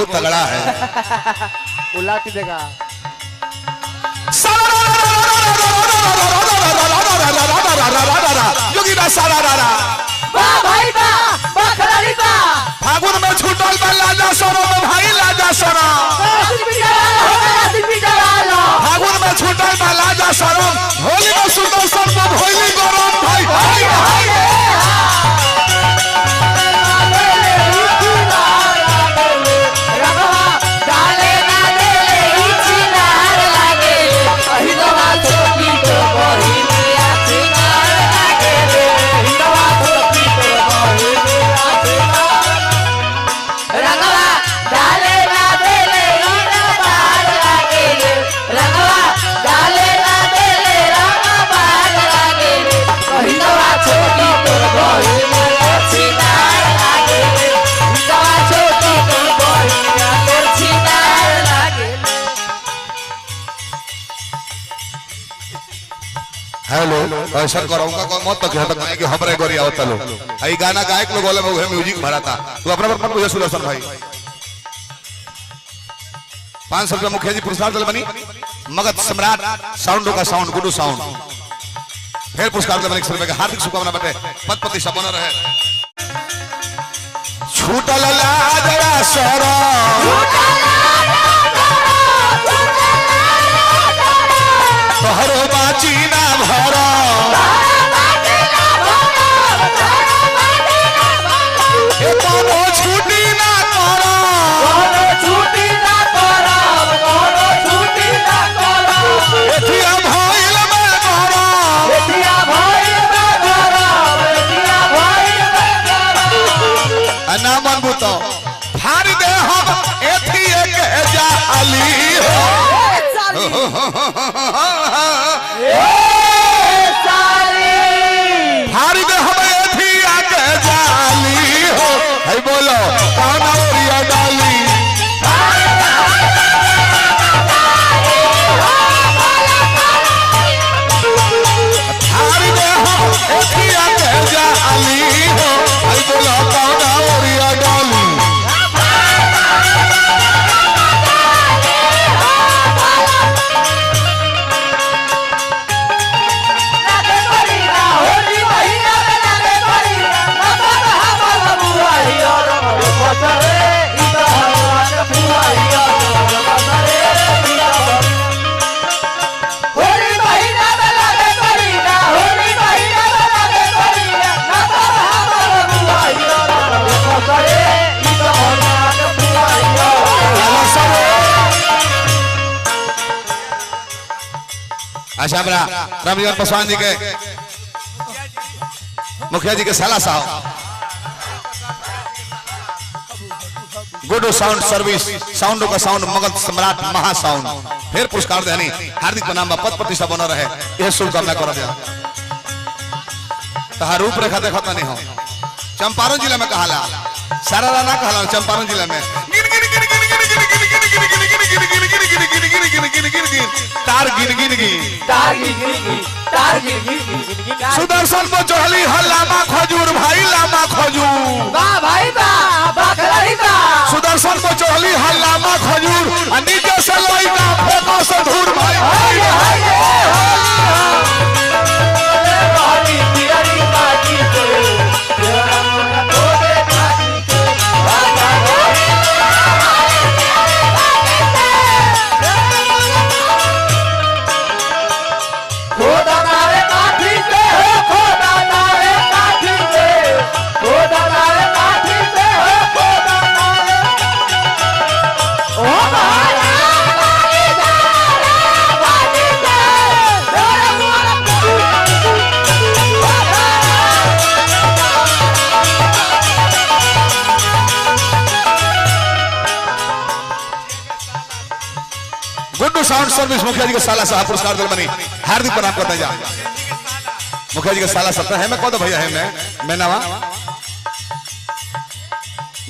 बहुत तगड़ा है। उलाट देगा योगी ना सारा रारा भाई बा खिलाड़ी बा फागुन में छूटल बा लाजा सोना में भाई लाजा सोना फागुन में छूटल बा लाजा सोना होली में सुंदर सर में होली गरम भाई भाई भाई हेलो ऐसा कराऊंगा कौन मत तक तक कि हमरे गोरी आवत लो आई गाना गायक लोग वाले में म्यूजिक भरा था तू अपना पर मुझे सुदर्शन भाई 500 रुपया मुखिया जी पुरस्कार दल बनी मगध सम्राट साउंडो का साउंड गुडू साउंड फिर पुरस्कार दल बनी 100 रुपया का हार्दिक शुभकामना बटे पद पति सब बना रहे छूटल लाजरा सरा तोहरो बाची ना भरा ए कोनो छुट्टी ना करा एथिया भइल में करा ना मन बुतो फाड़ दे हम एथिए के जाली हो फाड़ी दे हमें थी आके जाली हो है बोलो कौन औरिया डाली फाड़ी दे हमें थी आके जाली हो है बोलो कौन औरिया डाली अच्छा हमारा रमजीवन पासवान जी के मुखिया जी के साला साहब गुडू साउंड सर्विस साउंडो का साउंड मगध सम्राट महा साउंड फिर पुरस्कार देनी हार्दिक प्रणाम पद प्रतिष्ठा बना रहे यह शुभकामना कर दिया तहार रूप रेखा देखा नहीं हो चंपारण जिला में कहाला सारा राना कहाला चंपारण जिला में तार गिन गिन सुदर्शन को चढ़ली है लामा खजूर भाई लामा खजूर सुदर्शन को चढ़ली है लामा खजूर नीचे से लइका फेंको से धूर भाई साउंड सर्विस मुखिया जी के साला साहब पुरस्कार दल बनी हार्दिक प्रणाम करते जा मुखिया जी के साला सत्ता है मैं कौन भैया है मैं नवा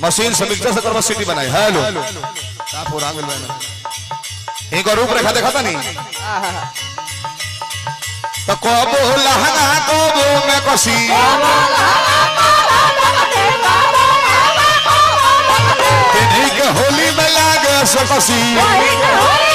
मशीन से मिक्सर से करवा सिटी बनाई हेलो आप हो रांगल में एक और रूप रेखा देखा था नहीं तो कोबो लहंगा कोबो में कसी के होली में सकसी वही के होई